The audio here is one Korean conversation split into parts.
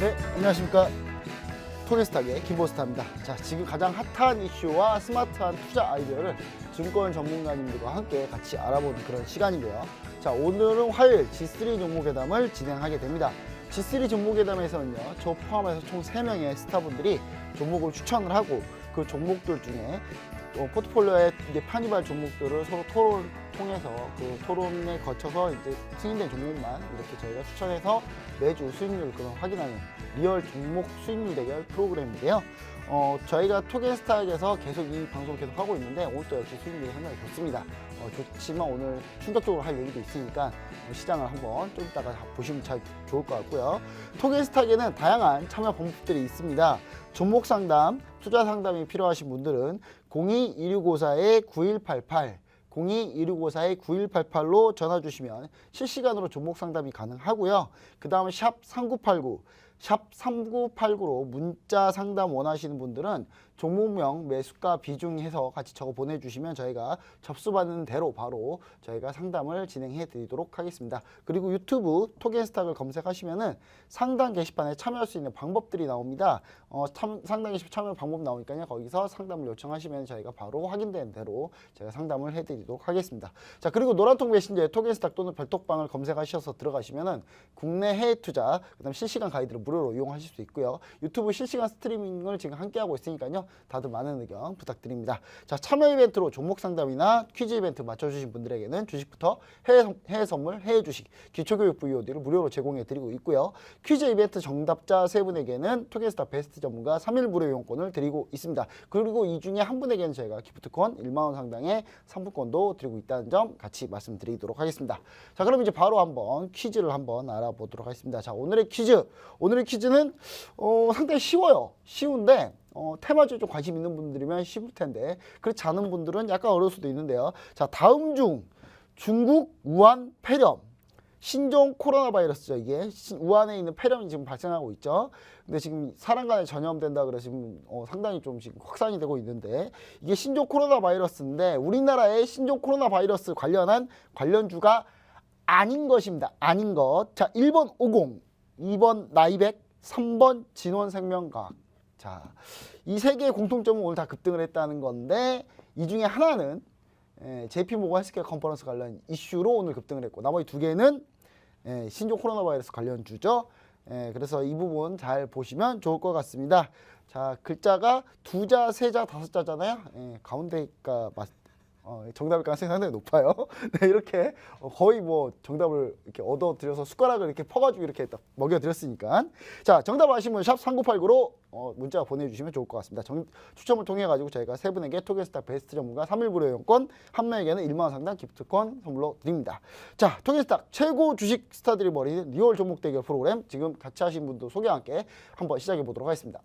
네, 안녕하십니까. 토게스탁의 김보스타입니다. 자, 지금 가장 핫한 이슈와 스마트한 투자 아이디어를 증권 전문가님들과 함께 같이 알아보는 그런 시간인데요. 자, 오늘은 화요일 G3 종목회담을 진행하게 됩니다. G3 종목회담에서는요, 저 포함해서 총 3명의 스타분들이 종목을 추천을 하고 그 종목들 중에 포트폴리오에 이제 편입할 종목들을 서로 토론을 통해서 그 토론에 거쳐서 이제 승인된 종목만 이렇게 저희가 추천해서 매주 수익률을 확인하는 리얼 종목 수익률 대결 프로그램인데요. 저희가 토게스탁에서 계속 이 방송을 계속 하고 있는데 오늘도 역시 수익률이 상당히 좋습니다. 좋지만 오늘 충격적으로 할 얘기도 있으니까 시장을 한번 좀 이따가 보시면 잘 좋을 것 같고요. 토게스탁에는 다양한 참여 방법들이 있습니다. 종목 상담, 투자 상담이 필요하신 분들은 02-1654-9188 02-1654-9188로 전화 주시면 실시간으로 종목 상담이 가능하고요. 그 다음에 샵 3989 샵 3989로 문자 상담 원하시는 분들은 종목명, 매수가, 비중 해서 같이 적어 보내주시면 저희가 접수받는 대로 바로 저희가 상담을 진행해 드리도록 하겠습니다. 그리고 유튜브 토게스탁을 검색하시면은 상담 게시판에 참여할 수 있는 방법들이 나옵니다. 상담 게시판 참여 방법 나오니까요. 거기서 상담을 요청하시면 저희가 바로 확인된 대로 제가 상담을 해 드리도록 하겠습니다. 자, 그리고 노란통 메신저에 토게스탁 또는 별톡방을 검색하셔서 들어가시면은 국내 해외 투자, 그다음 실시간 가이드를 무료로 이용하실 수 있고요. 유튜브 실시간 스트리밍을 지금 함께 하고 있으니까요. 다들 많은 의견 부탁드립니다. 자, 참여 이벤트로 종목 상담이나 퀴즈 이벤트 맞춰주신 분들에게는 주식부터 해외 선물, 해외 주식, 기초교육 VOD를 무료로 제공해 드리고 있고요. 퀴즈 이벤트 정답자 3분에게는 토게스탁 베스트 전문가 3일 무료 이용권을 드리고 있습니다. 그리고 이 중에 한 분에게는 저희가 기프트콘 1만 원 상당의 상품권도 드리고 있다는 점 같이 말씀드리도록 하겠습니다. 자, 그럼 이제 바로 한번 퀴즈를 한번 알아보도록 하겠습니다. 자, 오늘의 퀴즈는 상당히 쉬워요. 쉬운데 테마주에 좀 관심 있는 분들이면 쉬울 텐데 그렇지 않은 분들은 약간 어려울 수도 있는데요. 자, 다음 중 중국 우한 폐렴, 신종 코로나 바이러스죠. 이게 우한에 있는 폐렴이 지금 발생하고 있죠. 근데 지금 사람 간에 전염된다 그래서 지금 상당히 좀 지금 확산이 되고 있는데 이게 신종 코로나 바이러스인데 우리나라의 신종 코로나 바이러스 관련한 관련주가 아닌 것입니다. 아닌 것. 자, 1번 50, 2번 나이백, 3번 진원생명과학. 자, 이 세 개의 공통점은 오늘 다 급등을 했다는 건데 이 중에 하나는 JP모건 헬스케어 컨퍼런스 관련 이슈로 오늘 급등을 했고 나머지 두 개는 신종 코로나 바이러스 관련주죠. 그래서 이 부분 잘 보시면 좋을 것 같습니다. 자, 글자가 2자, 3자, 5자잖아요. 가운데가 정답일 가능성이 상당히 높아요. 네, 이렇게 거의 뭐 정답을 이렇게 얻어드려서 숟가락을 이렇게 퍼가지고 이렇게 딱 먹여드렸으니까. 자, 정답 아시면 샵 3989로 문자 보내주시면 좋을 것 같습니다. 추첨을 통해 가지고 저희가 3분에게 토게스탁 베스트 전문가 3일 무료 이용권, 한 명에게는 1만 원 상당 기프트콘 선물로 드립니다. 자, 토게스탁 최고 주식 스타들이 벌이는 리얼 종목 대결 프로그램 지금 같이 하신 분도 소개와 함께 한번 시작해 보도록 하겠습니다.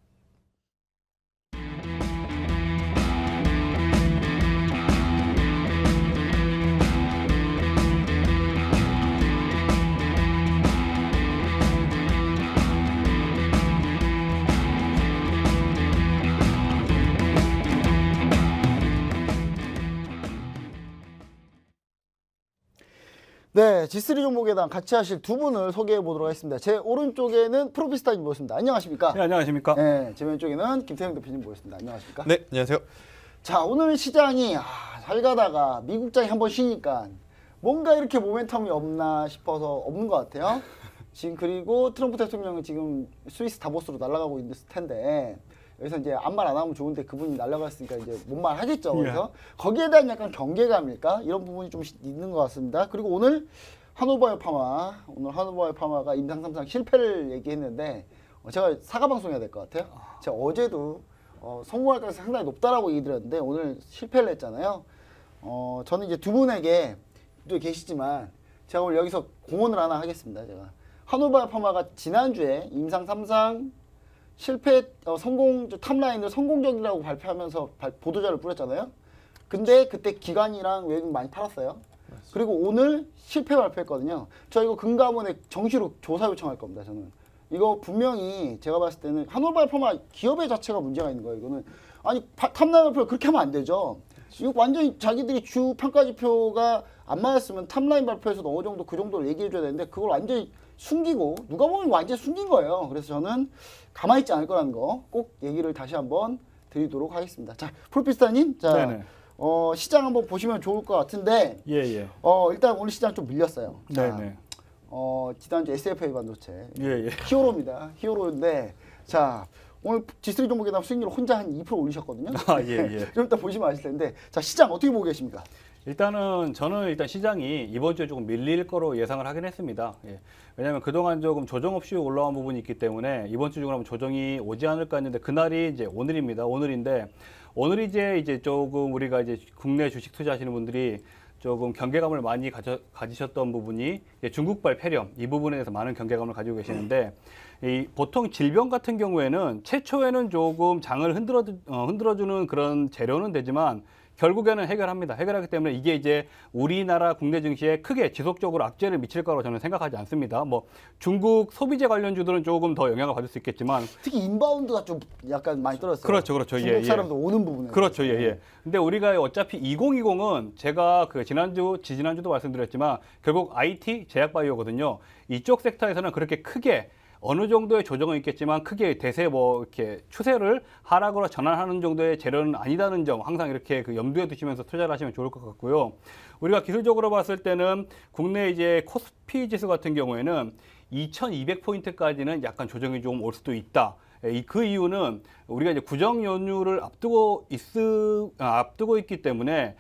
네, G3 종목에당 같이 하실 두 분을 소개해 보도록 하겠습니다. 제 오른쪽에는 프로피스타님 모셨습니다. 안녕하십니까? 네, 안녕하십니까? 네, 제 왼쪽에는 김태형 대표님 모셨습니다. 안녕하십니까? 네, 안녕하세요. 자, 오늘 시장이 잘 가다가 미국장이 한번 쉬니까 뭔가 이렇게 모멘텀이 없나 싶어서 없는 것 같아요. 지금 그리고 트럼프 대통령은 지금 스위스 다보스로 날아가고 있을 텐데 여기서 이제 아무 말 안 하면 좋은데 그분이 날아갔으니까 이제 뭔 말 하겠죠. 그래서 거기에 대한 약간 경계감일까? 이런 부분이 좀 있는 것 같습니다. 그리고 오늘 한우바이오파마가 임상 3상 실패를 얘기했는데 제가 사과 방송해야 될 것 같아요. 제가 어제도 성공할 가능성이 상당히 높다라고 얘기 드렸는데 오늘 실패를 했잖아요. 저는 이제 두 분에게 또 계시지만 제가 오늘 여기서 공언을 하나 하겠습니다. 제가 한우바이오파마가 지난주에 임상 3상 실패 성공 탑라인을 성공적이라고 발표하면서 보도자를 뿌렸잖아요. 근데 그때 기관이랑 외국 많이 팔았어요. 맞습니다. 그리고 오늘 실패 발표했거든요. 저 이거 금감원에 정시로 조사 요청할 겁니다. 저는 이거 분명히 제가 봤을 때는 한우바이오파마 기업의 자체가 문제가 있는 거예요. 이거는 아니 탑라인 발표를 그렇게 하면 안 되죠. 이거 완전히 자기들이 주 평가지표가 안 맞았으면 탑라인 발표에서도 어느 정도 그 정도를 얘기해줘야 되는데 그걸 완전히 숨기고 누가 보면 완전히 숨긴 거예요. 그래서 저는 가만히 있지 않을 거라는 거 꼭 얘기를 다시 한번 드리도록 하겠습니다. 자, 프로피스타님, 자, 네네. 시장 한번 보시면 좋을 것 같은데, 예. 일단 오늘 시장 좀 밀렸어요. 자, 네네. 지난주 SFA 반도체 예. 히어로입니다. 히어로인데, 자, 오늘 G3 종목에 대한 수익률 혼자 한 2% 올리셨거든요. 예. 좀 이따 보시면 아실 텐데, 자, 시장 어떻게 보고 계십니까? 저는 일단 시장이 이번 주에 조금 밀릴 거로 예상을 하긴 했습니다. 예. 왜냐하면 그동안 조금 조정 없이 올라온 부분이 있기 때문에 이번 주 중으로 조정이 오지 않을까 했는데 그날이 이제 오늘입니다. 오늘인데 오늘 이제 조금 우리가 이제 국내 주식 투자하시는 분들이 조금 경계감을 많이 가지셨던 부분이 중국발 폐렴 이 부분에 대해서 많은 경계감을 가지고 계시는데 보통 질병 같은 경우에는 최초에는 조금 장을 흔들어주는 그런 재료는 되지만 결국에는 해결합니다. 해결하기 때문에 이게 이제 우리나라 국내 증시에 크게 지속적으로 악재를 미칠 거라고 저는 생각하지 않습니다. 뭐 중국 소비재 관련주들은 조금 더 영향을 받을 수 있겠지만 특히 인바운드가 좀 약간 많이 떨어졌어요. 그렇죠. 중국 사람들 오는 부분에. 그렇죠. 예. 근데 우리가 어차피 2020은 제가 그 지지난주도 말씀드렸지만 결국 IT, 제약바이오거든요. 이쪽 섹터에서는 그렇게 크게 어느 정도의 조정은 있겠지만 크게 대세 뭐 이렇게 추세를 하락으로 전환하는 정도의 재료는 아니다는 점 항상 이렇게 그 염두에 두시면서 투자를 하시면 좋을 것 같고요. 우리가 기술적으로 봤을 때는 국내 이제 코스피 지수 같은 경우에는 2200포인트까지는 약간 조정이 좀 올 수도 있다. 그 이유는 우리가 이제 구정 연휴를 앞두고 있기 때문에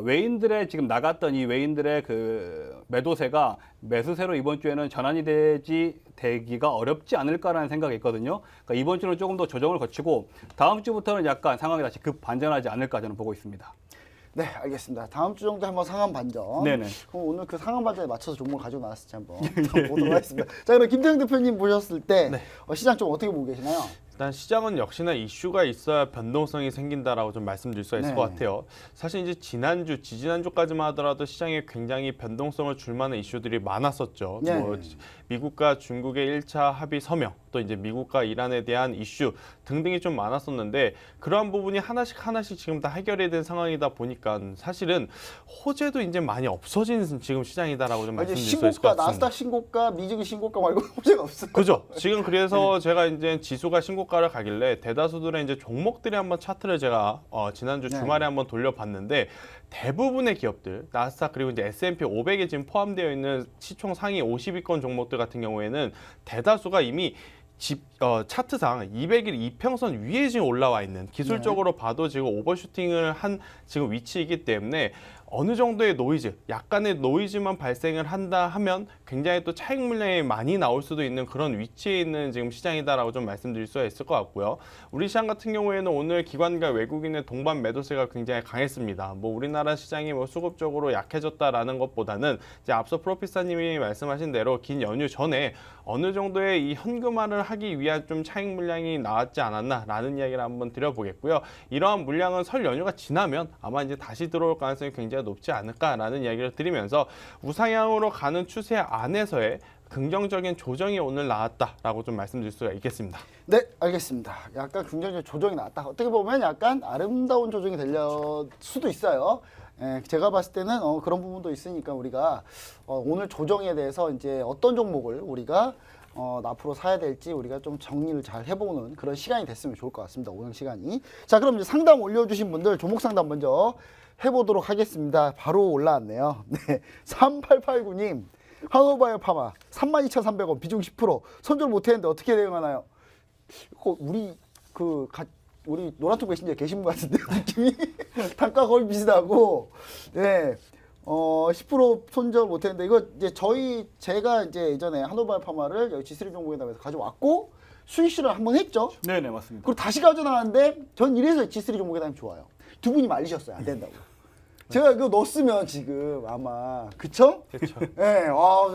외인들의 지금 나갔던 이 외인들의 그 매도세가 매수세로 이번 주에는 전환이 되기가 어렵지 않을까라는 생각이 있거든요. 그러니까 이번 주는 조금 더 조정을 거치고 다음 주부터는 약간 상황이 다시 급 반전하지 않을까 저는 보고 있습니다. 네, 알겠습니다. 다음 주 정도 한번 상한 반전. 네네. 그럼 오늘 그 상한 반전에 맞춰서 종목을 가지고 나왔을지 한번 보도록 하겠습니다. 자, 그럼 김태형 대표님 보셨을 때 시장 좀 어떻게 보고 계시나요? 일단 시장은 역시나 이슈가 있어야 변동성이 생긴다라고 좀 말씀드릴 수가 있을 것 같아요. 사실 이제 지지난주까지만 하더라도 시장에 굉장히 변동성을 줄 만한 이슈들이 많았었죠. 네. 뭐 미국과 중국의 1차 합의 서명, 또 이제 미국과 이란에 대한 이슈 등등이 좀 많았었는데 그러한 부분이 하나씩 지금 다 해결이 된 상황이다 보니까 사실은 호재도 이제 많이 없어진 지금 시장이다라고 좀 말씀드릴 수 있을 것 같습니다. 나스닥 신고가, 미증이 신고가 말고 호재가 없어요. 그죠. 지금 그래서 제가 이제 지수가 신고가를 가길래 대다수들의 이제 종목들의 한번 차트를 제가 지난주 주말에 한번 돌려봤는데 대부분의 기업들, 나스닥 그리고 이제 S&P 500에 지금 포함되어 있는 시총 상위 50위권 종목들 같은 경우에는 대다수가 이미 차트상 200일 이평선 위에 지금 올라와 있는 기술적으로 봐도 지금 오버슈팅을 한 지금 위치이기 때문에 어느 정도의 노이즈, 약간의 노이즈만 발생을 한다 하면 굉장히 또 차익 물량이 많이 나올 수도 있는 그런 위치에 있는 지금 시장이다라고 좀 말씀드릴 수가 있을 것 같고요. 우리 시장 같은 경우에는 오늘 기관과 외국인의 동반 매도세가 굉장히 강했습니다. 뭐 우리나라 시장이 뭐 수급적으로 약해졌다라는 것보다는 이제 앞서 프로피사님이 말씀하신 대로 긴 연휴 전에 어느 정도의 이 현금화를 하기 위한 좀 차익 물량이 나왔지 않았나라는 이야기를 한번 드려보겠고요. 이러한 물량은 설 연휴가 지나면 아마 이제 다시 들어올 가능성이 굉장히 높지 않을까라는 이야기를 드리면서 우상향으로 가는 추세 안에서의 긍정적인 조정이 오늘 나왔다라고 좀 말씀드릴 수가 있겠습니다. 네, 알겠습니다. 약간 긍정적인 조정이 나왔다. 어떻게 보면 약간 아름다운 조정이 될 수도 있어요. 제가 봤을 때는 그런 부분도 있으니까 우리가 오늘 조정에 대해서 이제 어떤 종목을 우리가 앞으로 사야 될지 우리가 좀 정리를 잘 해보는 그런 시간이 됐으면 좋을 것 같습니다. 오늘 시간이. 자, 그럼 이제 상담 올려주신 분들 종목 상담 먼저 해보도록 하겠습니다. 바로 올라왔네요. 네, 3889님 한호바이오 파마 32,300원 비중 10% 손절 못했는데 어떻게 대응하나요? 우리 우리 노란톡 메신저에 계신 분 같은데 느낌이 단가 거의 비슷하고 네. 10% 손절 못했는데 이거 이제 제가 이제 예전에 한호바이오 파마를 여기 G3 종목에다가 가져왔고 수익 실현 한번 했죠. 네네 맞습니다. 그리고 다시 가져나왔는데 전 이래서 G3 종목에다가 좋아요. 두 분이 말리셨어요. 안 된다고. 제가 이거 넣었으면 지금 아마 그쵸? 그렇죠. 네,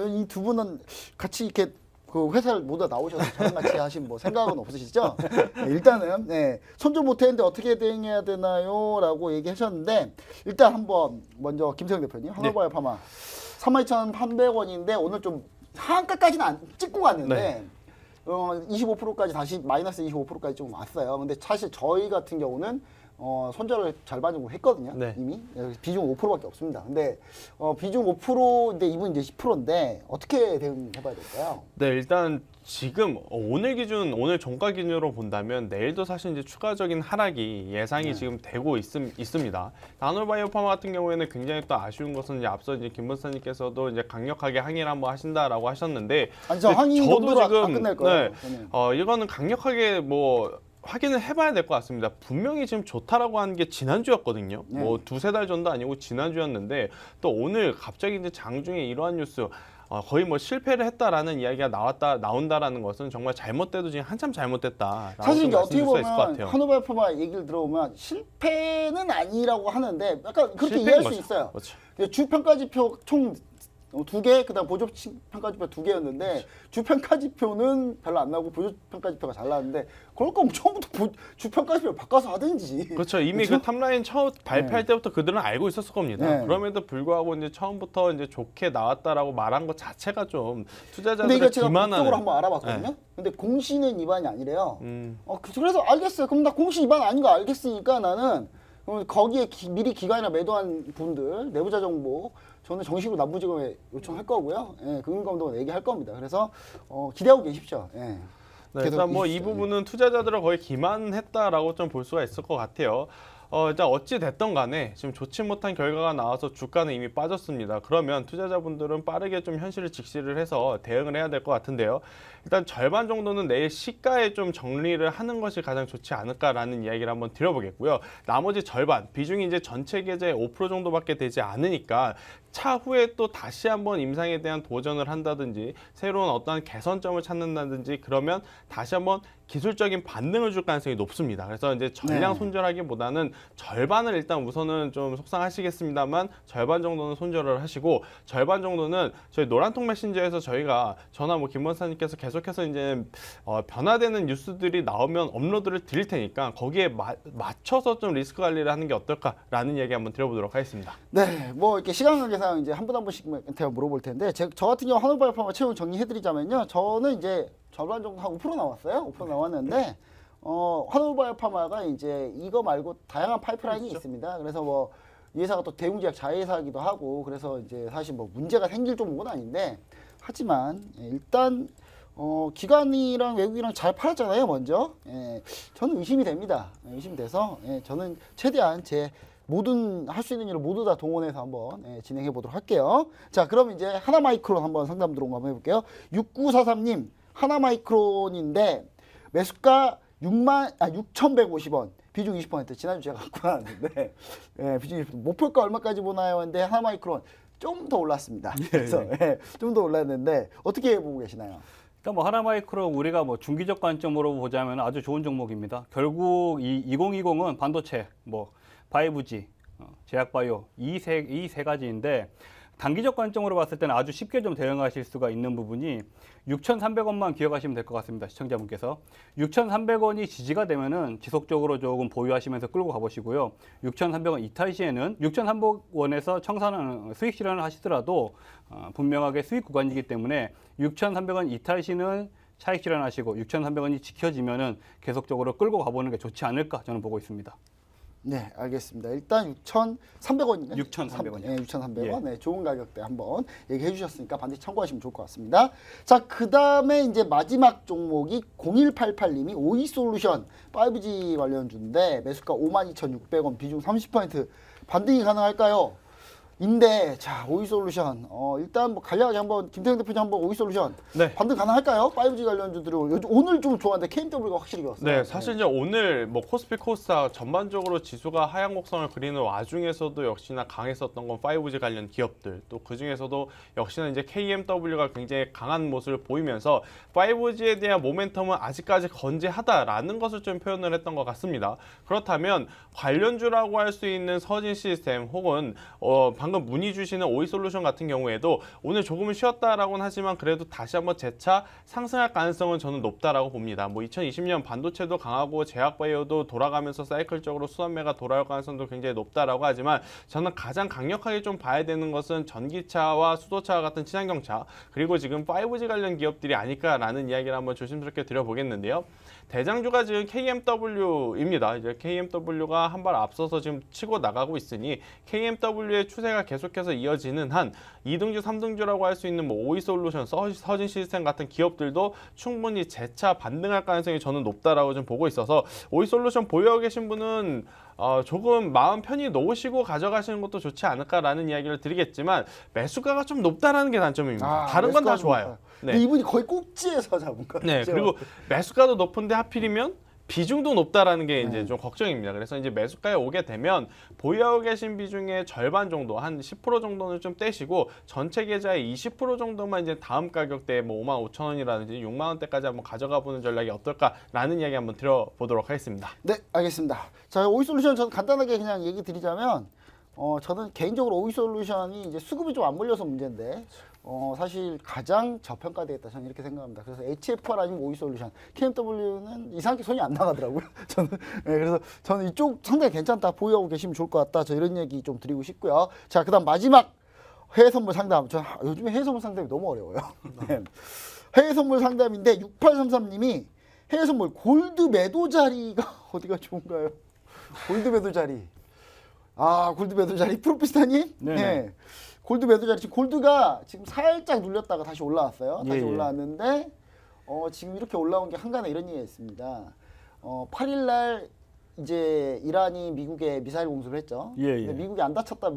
이 두 분은 같이 이렇게 그 회사를 모두 나오셔서 저랑 같이 하신 뭐 생각은 없으시죠? 네, 일단은 손절 못했는데 어떻게 대응해야 되나요? 라고 얘기하셨는데 일단 한번 먼저 김태형 대표님 한호바이오 파마 32,300원인데 오늘 좀 하한가까지는 찍고 갔는데 25%까지 다시 마이너스 25%까지 좀 왔어요. 근데 사실 저희 같은 경우는 손절을 잘 받고 했거든요. 네. 이미 비중 5%밖에 없습니다. 근데 비중 5%인데 이분 이제 10%인데 어떻게 대응해봐야 될까요? 네, 일단 지금 오늘 종가 기준으로 본다면 내일도 사실 이제 추가적인 하락이 예상이 지금 되고 있습니다. 나노바이오파마 같은 경우에는 굉장히 또 아쉬운 것은 이제 앞서 이제 김 박사님께서도 이제 강력하게 항의를 한번 하신다라고 하셨는데, 아니 저 항의 저도 정도로 안 지금 끝날 거예요. 네, 저는. 이거는 강력하게 뭐 확인을 해봐야 될 것 같습니다. 분명히 지금 좋다라고 하는 게 지난주였거든요. 네. 뭐 두세 달 전도 아니고 지난주였는데 또 오늘 갑자기 이제 장중에 이러한 뉴스 거의 뭐 실패를 했다라는 이야기가 나온다라는 것은 정말 잘못돼도 지금 한참 잘못됐다라고 사실 이제 어떻게 말씀드릴 수가 있을 것 보면 같아요. 한우바이오파마 얘기를 들어보면 실패는 아니라고 하는데 약간 그렇게 실패인 이해할 수 거죠. 있어요. 그렇죠. 주평가지표 총 2개, 그다음 보조평가지표 2개였는데 주평가지표는 별로 안 나오고 보조평가지표가 잘 나왔는데 그럴 거면 처음부터 주평가지표 바꿔서 하든지. 그렇죠. 이미 그렇죠? 그 탑라인 처음 발표할 때부터 그들은 알고 있었을 겁니다. 네. 그럼에도 불구하고 이제 처음부터 이제 좋게 나왔다라고 말한 것 자체가 좀 근데 투자자들의 이거 제가 기만하는. 법적으로 한번 알아봤거든요. 근데 공시는 위반이 아니래요. 음. 그래서 알겠어요. 그럼 나 공시 위반 아닌 거 알겠으니까 나는 거기에 미리 기간이나 매도한 분들 내부자 정보 저는 정식으로 남부지검에 요청할 거고요. 예, 금융감독원 얘기할 겁니다. 그래서 기대하고 계십시오. 예. 네, 계속 일단 뭐 이 있으시죠. 부분은 투자자들을 거의 기만했다라고 좀 볼 수가 있을 것 같아요. 일단 어찌 됐던 간에 지금 좋지 못한 결과가 나와서 주가는 이미 빠졌습니다. 그러면 투자자분들은 빠르게 좀 현실을 직시를 해서 대응을 해야 될 것 같은데요. 일단 절반 정도는 내일 시가에 좀 정리를 하는 것이 가장 좋지 않을까라는 이야기를 한번 드려보겠고요. 나머지 절반, 비중이 이제 전체 계좌의 5% 정도밖에 되지 않으니까 차후에 또 다시 한번 임상에 대한 도전을 한다든지 새로운 어떤 개선점을 찾는다든지 그러면 다시 한번 기술적인 반등을 줄 가능성이 높습니다. 그래서 이제 전량 네. 손절하기보다는 절반을 일단 우선은 좀 속상하시겠습니다만 절반 정도는 손절을 하시고 맞춰서 정도는 저희 노란통 메신저에서 저희가 저나 뭐 김 원사님께서 계속해서 이제 변화되는 뉴스들이 나오면 업로드를 드릴 테니까 거기에 맞춰서 좀 리스크 관리를 하는 게 어떨까라는 얘기 한번 드려보도록 하겠습니다. 네, 뭐 이렇게 시간 관계상 이제 한 분 한 분씩 제가 물어볼 텐데 저 같은 경우 한우바이오파마 채용 정리해드리자면요. 저는 이제 절반 정도 한 5% 나왔어요. 5% 나왔는데 한우바이오파마가 이제 이거 말고 다양한 파이프라인이 그렇죠. 있습니다. 그래서 뭐 이 회사가 또 대웅제약 자회사이기도 하고 그래서 이제 사실 뭐 문제가 생길 종목은 아닌데 하지만 일단 기관이랑 외국이랑 잘 팔았잖아요. 먼저 저는 의심이 됩니다. 의심이 돼서 저는 최대한 제 모든 할 수 있는 일을 모두 다 동원해서 한번 진행해 보도록 할게요. 자, 그럼 이제 하나마이크론 한번 상담 들어온 거 한번 해볼게요. 6943님 하나마이크론인데 매수가 6,150원. 비중 20%. 지난주 제가 갖고 나왔는데 비중 20%. 목표가 얼마까지 보나요? 근데 하나마이크론 좀 더 올랐습니다. 그래서 좀 더 올랐는데 어떻게 보고 계시나요? 일단 뭐 하나마이크로 우리가 뭐 중기적 관점으로 보자면 아주 좋은 종목입니다. 결국 이 2020은 반도체, 뭐 5G, 제약바이오 이 세 가지인데 단기적 관점으로 봤을 때는 아주 쉽게 좀 대응하실 수가 있는 부분이 6,300원만 기억하시면 될 것 같습니다. 시청자분께서 6,300원이 지지가 되면은 지속적으로 조금 보유하시면서 끌고 가보시고요. 6,300원 이탈 시에는 6,300원에서 청산하는 수익 실현을 하시더라도 분명하게 수익 구간이기 때문에 6,300원 이탈 시는 차익 실현하시고 6,300원이 지켜지면은 계속적으로 끌고 가보는 게 좋지 않을까 저는 보고 있습니다. 네, 알겠습니다. 일단 6,300원인가요? 6,300원 이요. 네, 6,300원. 예. 네, 좋은 가격대 한번 얘기해 주셨으니까 반드시 참고하시면 좋을 것 같습니다. 자, 그다음에 이제 마지막 종목이 0188님이 오이솔루션 5G 관련주인데 매수가 52,600원, 비중 30% 반등이 가능할까요? 인데 자, 오이솔루션 일단 뭐 간략하게 한번 김태형 대표님 한번 오이솔루션 네. 반등 가능할까요? 5G 관련주들은 요즘 오늘 좀 좋았는데 KMW가 확실히 좋았어요. 네, 사실 이제 오늘 뭐 코스피 코스닥 전반적으로 지수가 하향 곡선을 그리는 와중에서도 역시나 강했었던 건 5G 관련 기업들, 또 그 중에서도 역시나 이제 KMW가 굉장히 강한 모습을 보이면서 5G에 대한 모멘텀은 아직까지 건재하다라는 것을 좀 표현을 했던 것 같습니다. 그렇다면 관련주라고 할 수 있는 서진 시스템 혹은 방금 문의 주시는 오이솔루션 같은 경우에도 오늘 조금은 쉬었다라고는 하지만 그래도 다시 한번 재차 상승할 가능성은 저는 높다라고 봅니다. 뭐 2020년 반도체도 강하고 제약바이오도 돌아가면서 사이클적으로 수완매가 돌아올 가능성도 굉장히 높다라고 하지만 저는 가장 강력하게 좀 봐야 되는 것은 전기차와 수소차 같은 친환경차 그리고 지금 5G 관련 기업들이 아닐까라는 이야기를 한번 조심스럽게 드려보겠는데요. 대장주가 지금 KMW입니다. 이제 KMW가 한 발 앞서서 지금 치고 나가고 있으니 KMW의 추세가 계속해서 이어지는 한 2등주, 3등주라고 할 수 있는 뭐 오이솔루션, 서진 시스템 같은 기업들도 충분히 재차 반등할 가능성이 저는 높다라고 좀 보고 있어서 오이솔루션 보유하고 계신 분은 조금 마음 편히 놓으시고 가져가시는 것도 좋지 않을까라는 이야기를 드리겠지만 매수가가 좀 높다라는 게 단점입니다. 다른 건 다 좋아요. 네. 이분이 거의 꼭지에서 잡은 거죠. 네, 그리고 매수가도 높은데 하필이면 비중도 높다라는 게 이제 좀 걱정입니다. 그래서 이제 매수가에 오게 되면 보유하고 계신 비중의 절반 정도, 한 10% 정도는 좀 떼시고 전체 계좌의 20% 정도만 이제 다음 가격대에 뭐 55,000원이라든지 6만 원대까지 한번 가져가 보는 전략이 어떨까라는 이야기 한번 드려보도록 하겠습니다. 네, 알겠습니다. 자, 오이솔루션 저는 간단하게 그냥 얘기 드리자면 저는 개인적으로 오이솔루션이 이제 수급이 좀 안 몰려서 문제인데 사실 가장 저평가되겠다 저는 이렇게 생각합니다. 그래서 HFR 아니면 오이솔루션, KMW는 이상하게 손이 안 나가더라고요. 저는 그래서 저는 이쪽 상당히 괜찮다, 보유하고 계시면 좋을 것 같다. 저 이런 얘기 좀 드리고 싶고요. 자, 그다음 마지막 해외 선물 상담. 저 요즘에 해외 선물 상담이 너무 어려워요. 네. 해외 선물 상담인데 6833님이 해외 선물 골드 매도 자리가 어디가 좋은가요? 골드 매도 자리. 골드 매도 자리 프로피스타님? 네. 골드 매도 자리 지금 골드가 지금 살짝 눌렸다가 다시 올라왔어요. 다시 올라왔는데 지금 이렇게 올라온 게 한간에 이런 얘기가 있습니다. 8일 날 이제 이란이 미국에 미사일 공습을 했죠. 근데 미군이 안 다쳤다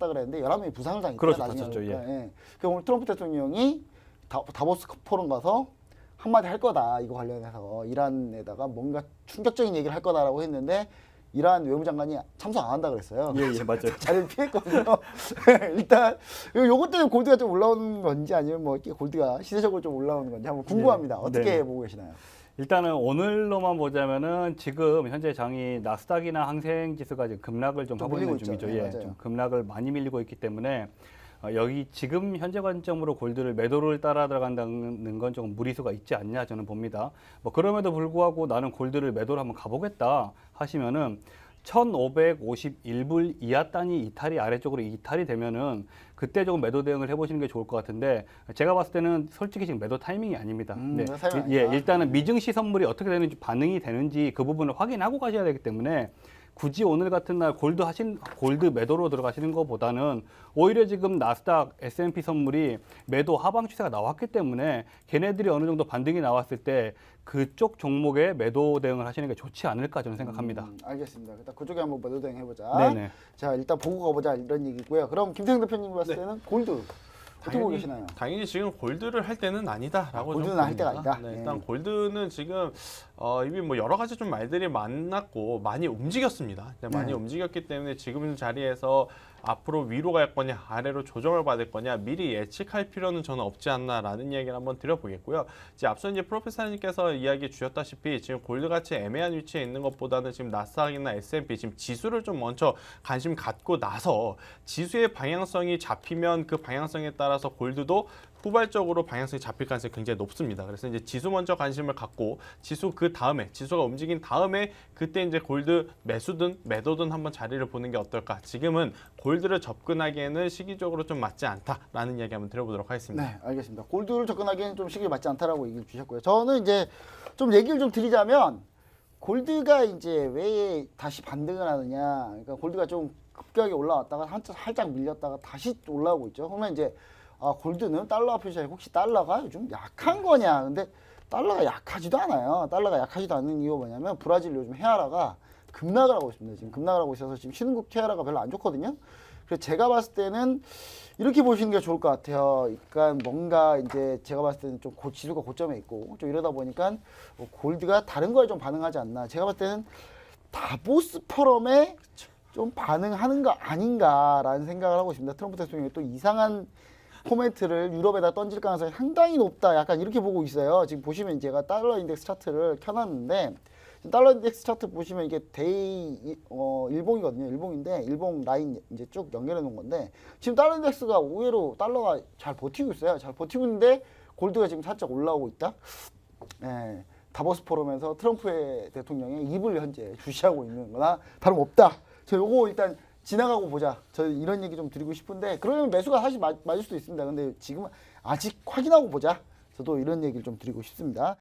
그랬는데 11명이 부상을 당했다. 그렇죠, 나중에 다쳤죠. 그러니까, 그 오늘 트럼프 대통령이 다보스 포럼 가서 한마디 할 거다. 이거 관련해서 이란에다가 뭔가 충격적인 얘기를 할 거다라고 했는데 이란 외무장관이 참석 안 한다 그랬어요. 맞아요. 자리를 피했거든요. 일단 요것 때문에 골드가 좀 올라오는 건지 아니면 뭐 골드가 시세적으로 좀 올라오는 건지 한번 궁금합니다. 어떻게 보고 계시나요? 일단은 오늘로만 보자면은 지금 현재 장이 나스닥이나 항생지수가 지금 급락을 좀 하고 있는 중이죠. 좀 급락을 많이 밀리고 있기 때문에 여기 지금 현재 관점으로 골드를 매도를 따라 들어간다는 건 조금 무리수가 있지 않냐 저는 봅니다. 뭐 그럼에도 불구하고 나는 골드를 매도를 한번 가보겠다 하시면은 1551불 이하 단위 이탈이 아래쪽으로 이탈이 되면은 그때 조금 매도 대응을 해보시는 게 좋을 것 같은데 제가 봤을 때는 솔직히 지금 매도 타이밍이 아닙니다. 일단은 미증시 선물이 어떻게 되는지 반응이 되는지 그 부분을 확인하고 가셔야 되기 때문에 굳이 오늘 같은 날 골드 매도로 들어가시는 것보다는 오히려 지금 나스닥, S&P 선물이 매도 하방 추세가 나왔기 때문에 걔네들이 어느 정도 반등이 나왔을 때 그쪽 종목에 매도 대응을 하시는 게 좋지 않을까 저는 생각합니다. 알겠습니다. 일단 그쪽에 한번 매도 대응 해보자. 네네. 자, 일단 보고 가보자 이런 얘기고요. 그럼 김태형 대표님 봤을 때는 골드 어떻게 보고 계시나요? 당연히 지금 골드를 할 때는 아니다라고 골드는 좀 할 때가 봅니다. 아니다. 일단 골드는 지금 이미 뭐 여러 가지 좀 말들이 많았고 많이 움직였습니다. 많이 움직였기 때문에 지금 자리에서 앞으로 위로 갈 거냐 아래로 조정을 받을 거냐 미리 예측할 필요는 저는 없지 않나라는 이야기를 한번 드려보겠고요. 이제 앞서 이제 프로페서님께서 이야기 주셨다시피 지금 골드 같이 애매한 위치에 있는 것보다는 지금 나스닥이나 S&P 지금 지수를 좀 먼저 관심 갖고 나서 지수의 방향성이 잡히면 그 방향성에 따라서 골드도 후발적으로 방향성이 잡힐 가능성이 굉장히 높습니다. 그래서 이제 지수 먼저 관심을 갖고 지수 그 다음에 지수가 움직인 다음에 그때 이제 골드 매수든 매도든 한번 자리를 보는 게 어떨까. 지금은 골드를 접근하기에는 시기적으로 좀 맞지 않다라는 이야기 한번 드려보도록 하겠습니다. 네, 알겠습니다. 골드를 접근하기에는 좀 시기에 맞지 않다라고 얘기를 주셨고요. 저는 이제 좀 얘기를 좀 드리자면 골드가 이제 왜 다시 반등을 하느냐. 그러니까 골드가 좀 급격하게 올라왔다가 살짝 밀렸다가 다시 올라오고 있죠. 그러면 이제 골드는 달러 표시에 혹시 달러가 요즘 약한 거냐. 근데 달러가 약하지도 않아요. 달러가 약하지도 않는 이유가 뭐냐면 브라질 요즘 헤아라가 급락을 하고 있습니다. 지금 급락을 하고 있어서 지금 신흥국 헤아라가 별로 안 좋거든요. 그래서 제가 봤을 때는 이렇게 보시는 게 좋을 것 같아요. 그러니까 뭔가 이제 제가 봤을 때는 좀 지수가 고점에 있고 좀 이러다 보니까 골드가 다른 거에 좀 반응하지 않나. 제가 봤을 때는 다보스 포럼에 좀 반응하는 거 아닌가라는 생각을 하고 있습니다. 트럼프 대통령이 또 이상한 코멘트를 유럽에다 던질 가능성이 상당히 높다. 약간 이렇게 보고 있어요. 지금 보시면 제가 달러 인덱스 차트를 켜놨는데 달러 인덱스 차트 보시면 이게 데이 일봉이거든요. 일봉인데 일봉 라인 이제 쭉 연결해 놓은 건데 지금 달러 인덱스가 의외로 달러가 잘 버티고 있어요. 잘 버티고 있는데 골드가 지금 살짝 올라오고 있다. 예, 다보스 포럼에서 트럼프 대통령의 입을 현재 주시하고 있는 거나 다름없다. 저 요거 일단 지나가고 보자. 저 이런 얘기 좀 드리고 싶은데 그러면 매수가 사실 맞을 수도 있습니다. 근데 지금은 아직 확인하고 보자. 저도 이런 얘기를 좀 드리고 싶습니다.